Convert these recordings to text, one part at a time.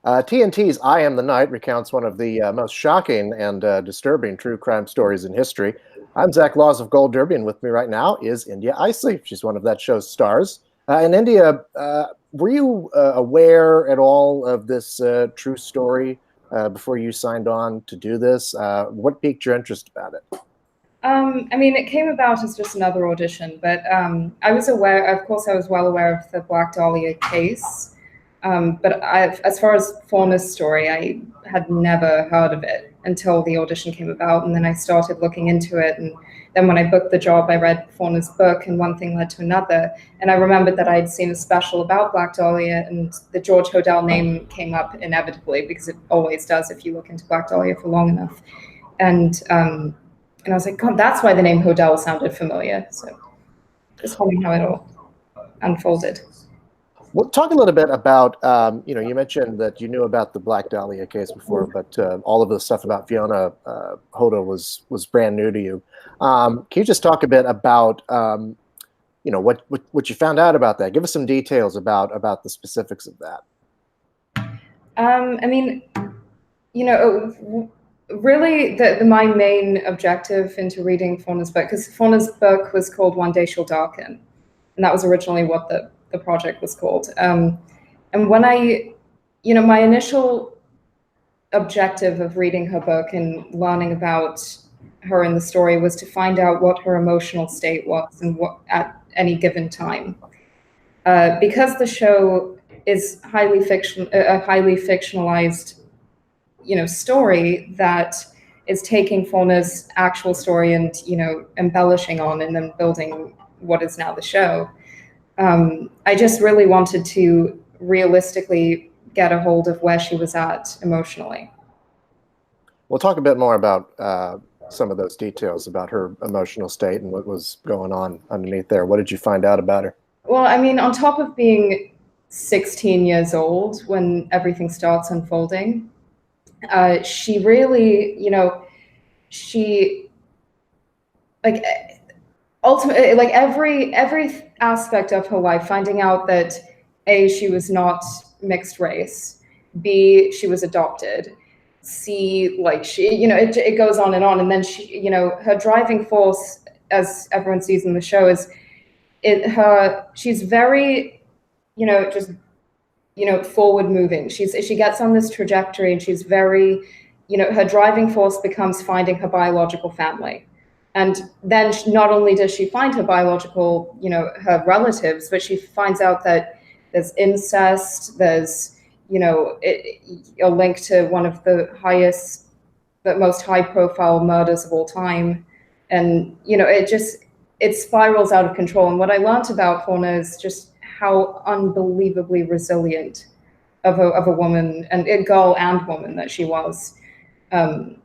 TNT's I Am the Night recounts one of the most shocking and disturbing true crime stories in history. I'm Zach Laws of Gold Derby, and with me right now is India Eisley. She's one of that show's stars. And India, were you aware at all of this true story before you signed on to do this? What piqued your interest about it? I mean, it came about as just another audition, but I was aware, of course, I was well aware of the Black Dahlia case. But as far as Fiona's story, I had never heard of it until the audition came about. And then I started looking into it. And then when I booked the job, I read Fiona's book, and one thing led to another. And I remembered that I'd seen a special about Black Dahlia, and the George Hodel name came up inevitably because it always does if you look into Black Dahlia for long enough. And I was like, God, that's why the name Hodel sounded familiar. So just wondering how it all unfolded. Well, talk a little bit about, you mentioned that you knew about the Black Dahlia case before, but all of the stuff about Fiona Coto was brand new to you. Can you just talk a bit about, what you found out about that? Give us some details about the specifics of that. I mean, really, my main objective into reading Fiona's book, because Fiona's book was called One Day She'll Darken, and that was originally what the project was called. And when my initial objective of reading her book and learning about her in the story was to find out what her emotional state was and what at any given time. Because the show is a highly fictionalized, story that is taking Fiona's actual story and, embellishing on and then building what is now the show. I just really wanted to realistically get a hold of where she was at emotionally. We'll talk a bit more about some of those details about her emotional state and what was going on underneath there. What did you find out about her? Well, I mean, on top of being 16 years old when everything starts unfolding, she really, she like ultimately, like every aspect of her life, finding out that A, she was not mixed race, B, she was adopted, C, like she, it goes on, and then she, her driving force, as everyone sees in the show, is she's very, just forward moving. She gets on this trajectory, and she's very, her driving force becomes finding her biological family. And then not only does she find her biological, her relatives, but she finds out that there's incest, there's, a link to one of the most high profile murders of all time. And, it spirals out of control. And what I learned about Fiona is just how unbelievably resilient of a woman, and a girl and woman, that she was. To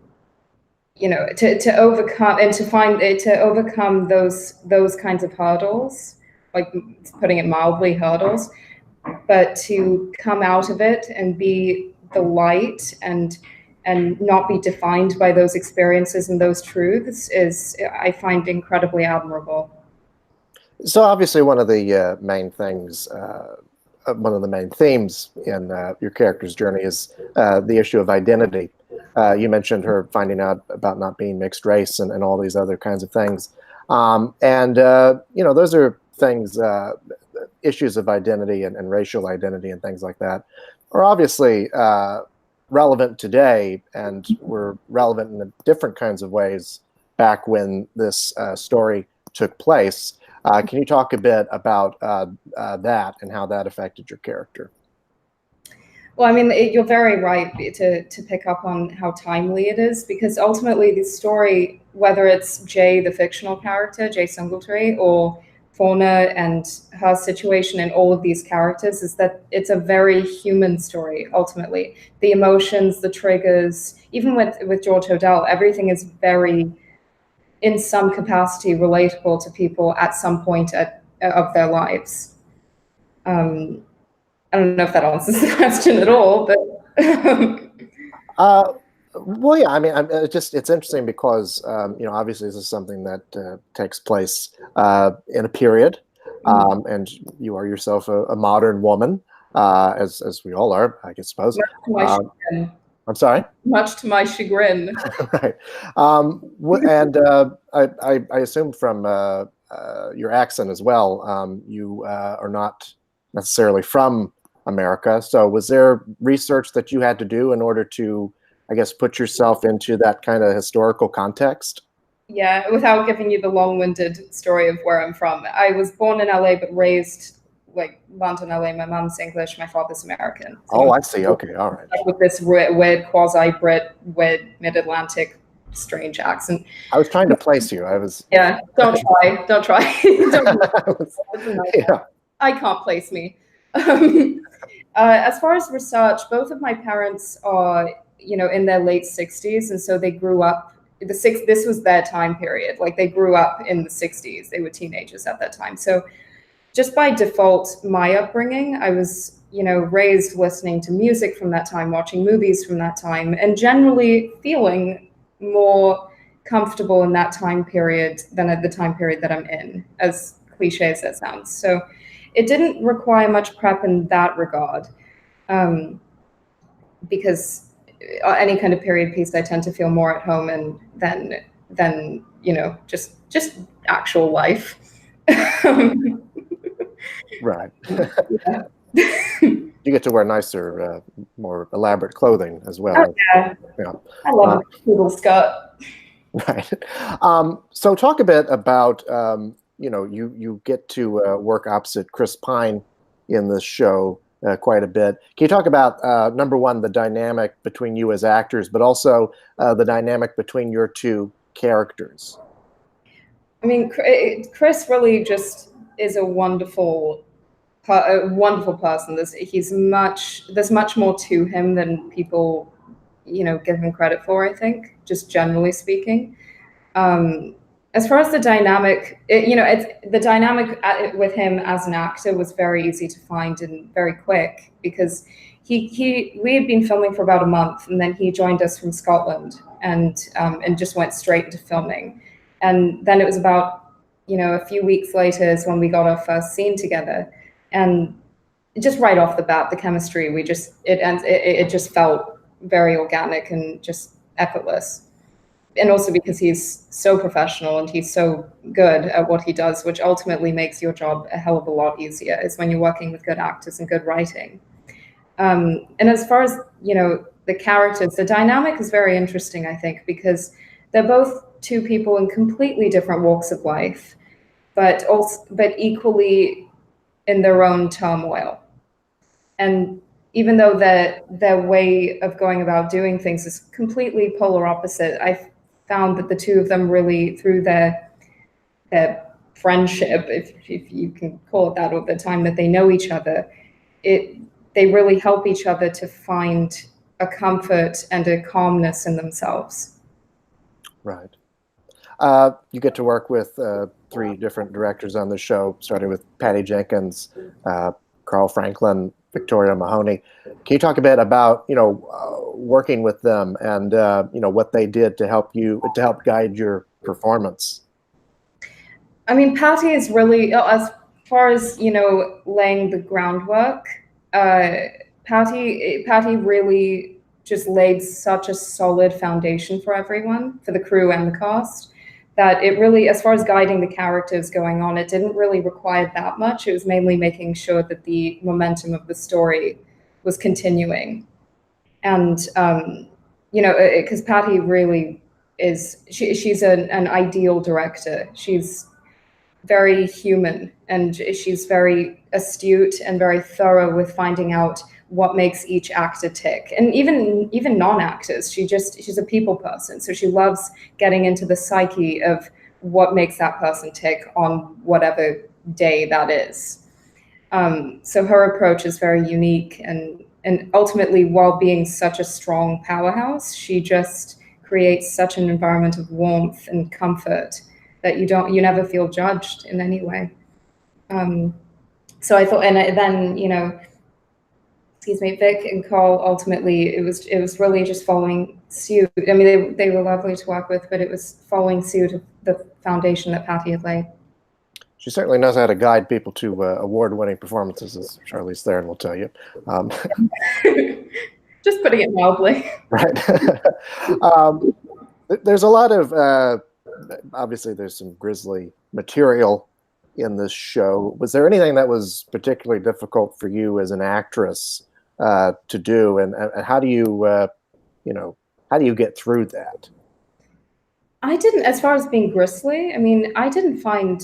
overcome and to overcome those kinds of hurdles, like putting it mildly, hurdles, but to come out of it and be the light and not be defined by those experiences and those truths I find incredibly admirable. So obviously one of the main things, one of the main themes in your character's journey is the issue of identity. You mentioned her finding out about not being mixed race and all these other kinds of things. Those are things, issues of identity and racial identity and things like that are obviously relevant today, and were relevant in different kinds of ways back when this story took place. Can you talk a bit about that and how that affected your character? Well, I mean, you're very right to pick up on how timely it is, because ultimately the story, whether it's Jay, the fictional character, Jay Singletary, or Fiona and her situation and all of these characters, is that it's a very human story, ultimately. The emotions, the triggers, even with George Hodel, everything is very, in some capacity, relatable to people at some point of their lives. I don't know if that answers the question at all, but well, yeah. I mean, it's interesting because obviously this is something that takes place in a period, and you are yourself a modern woman. as we all are, I suppose. Much to my chagrin. I'm sorry? Much to my chagrin. Right. And I assume from your accent as well, you are not necessarily from America. So was there research that you had to do in order to, I guess, put yourself into that kind of historical context? Yeah, without giving you the long-winded story of where I'm from. I was born in LA, but raised like London, LA. My mom's English, my father's American. So I see. Okay, all right. With this weird quasi-Brit, weird mid-Atlantic, strange accent. I was trying to place you. Yeah. Don't try. Don't try. Yeah. I can't place me. As far as research, both of my parents are, in their late 60s, and so they grew up. This was their time period. Like they grew up in the 60s. They were teenagers at that time. So just by default, my upbringing, I was, raised listening to music from that time, watching movies from that time, and generally feeling more comfortable in that time period than at the time period that I'm in, as cliche as that sounds. So it didn't require much prep in that regard, because any kind of period piece I tend to feel more at home in than just actual life. Right. You get to wear nicer, more elaborate clothing as well. Oh, yeah. I love a poodle skirt. Right. So talk a bit about, you get to work opposite Chris Pine in this show quite a bit. Can you talk about, number one, the dynamic between you as actors, but also the dynamic between your two characters? I mean, Chris really just is a wonderful person. There's much more to him than people, give him credit for, I think, just generally speaking. As far as the dynamic, the dynamic with him as an actor was very easy to find and very quick, because we had been filming for about a month, and then he joined us from Scotland and just went straight into filming. And then it was about, a few weeks later is when we got our first scene together, and just right off the bat, the chemistry, it just felt very organic and just effortless. And also because he's so professional and he's so good at what he does, which ultimately makes your job a hell of a lot easier, is when you're working with good actors and good writing. And as far as, the characters, the dynamic is very interesting, I think, because they're both two people in completely different walks of life, but equally in their own turmoil. And even though their way of going about doing things is completely polar opposite, I found that the two of them really, through their friendship, if you can call it that, or the time that they know each other, they really help each other to find a comfort and a calmness in themselves. Right. You get to work with 3 different directors on the show, starting with Patty Jenkins, Carl Franklin, Victoria Mahoney. Can you talk a bit about, working with them and, what they did to help guide your performance? I mean, Patty is really, as far as, laying the groundwork, Patty really just laid such a solid foundation for everyone, for the crew and the cast, that it really, as far as guiding the characters going on, it didn't really require that much. It was mainly making sure that the momentum of the story was continuing. And, because Patty really is, she's an ideal director. She's very human, and she's very astute and very thorough with finding out what makes each actor tick. And even non-actors, she's a people person. So she loves getting into the psyche of what makes that person tick on whatever day that is. So her approach is very unique, and ultimately, while being such a strong powerhouse, she just creates such an environment of warmth and comfort that you never feel judged in any way. So I thought, and then, excuse me, Vic and Carl, ultimately, it was really just following suit. I mean, they were lovely to work with, but it was following suit of the foundation that Patty had laid. She certainly knows how to guide people to award-winning performances, as Charlize Theron will tell you. Just putting it mildly. Right. There's a lot of obviously there's some grisly material in this show. Was there anything that was particularly difficult for you as an actress to do, and how do you how do you get through that? I didn't, as far as being grisly, I mean, I didn't find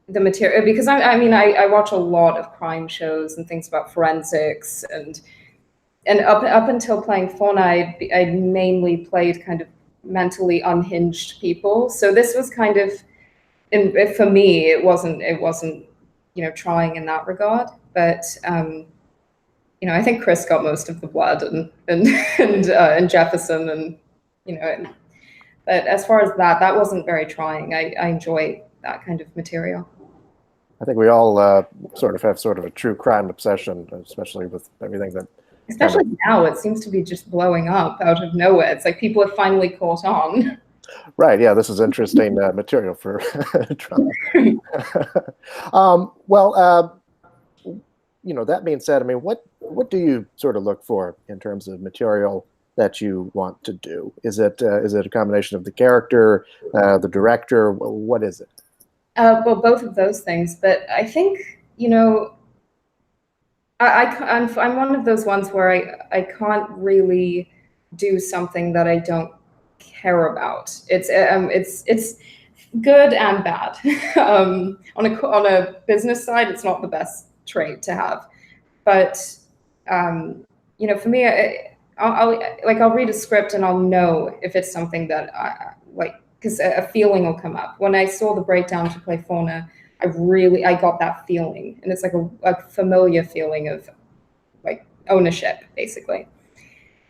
the material, because I mean, I watch a lot of crime shows and things about forensics, and up until playing Fauna, I mainly played kind of mentally unhinged people. So this was kind of, for me, it wasn't trying in that regard. But I think Chris got most of the blood, and Jefferson, and but as far as that wasn't very trying. I enjoy that kind of material. I think we all sort of have sort of a true crime obsession, especially with everything that. Especially now, it seems to be just blowing up out of nowhere. It's like people have finally caught on. Right. Yeah, this is interesting material for Trump. Well, that being said, I mean, what do you sort of look for in terms of material that you want to do? Is it a combination of the character, the director? What is it? Well, both of those things. But I think, I'm one of those ones where I can't really do something that I don't care about. It's good and bad. On a business side, it's not the best trait to have, but for me, I'll read a script and I'll know if it's something that I like, because a feeling will come up. When I saw the breakdown to play Fauna, I got that feeling, and it's like a familiar feeling of like ownership, basically.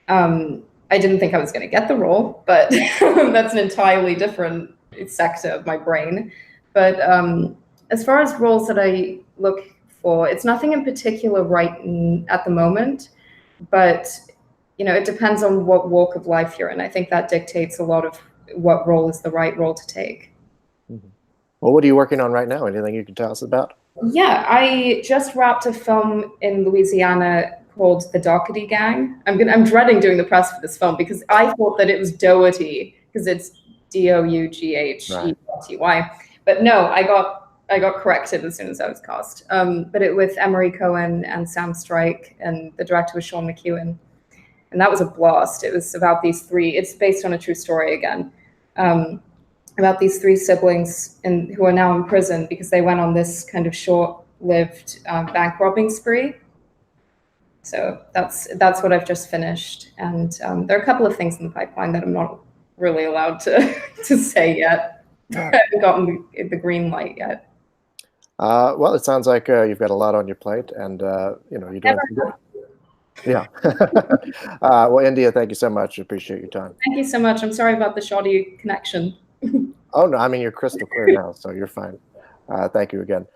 I didn't think I was going to get the role, but that's an entirely different sector of my brain. But as far as roles that I look for, it's nothing in particular at the moment, but it depends on what walk of life you're in. I think that dictates a lot of what role is the right role to take. Mm-hmm. Well, what are you working on right now? Anything you can tell us about? Yeah, I just wrapped a film in Louisiana called The Dougherty Gang. I'm dreading doing the press for this film because I thought that it was Dougherty, because it's Dougherty. But no, I got corrected as soon as I was cast. But it with Emery Cohen and Sam Strike, and the director was Sean McEwen. And that was a blast. It was about these three, it's based on a true story again, about these three siblings who are now in prison because they went on this kind of short-lived bank robbing spree. So that's what I've just finished. And there are a couple of things in the pipeline that I'm not really allowed to say yet. I haven't gotten the green light yet. Well, it sounds like you've got a lot on your plate, and you're doing good. Yeah. Well, India, thank you so much. Appreciate your time. Thank you so much. I'm sorry about the shoddy connection. Oh, no, I mean, you're crystal clear now, so you're fine. Thank you again.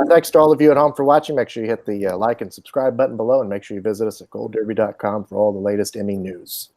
Thanks to all of you at home for watching. Make sure you hit the like and subscribe button below, and make sure you visit us at goldderby.com for all the latest Emmy news.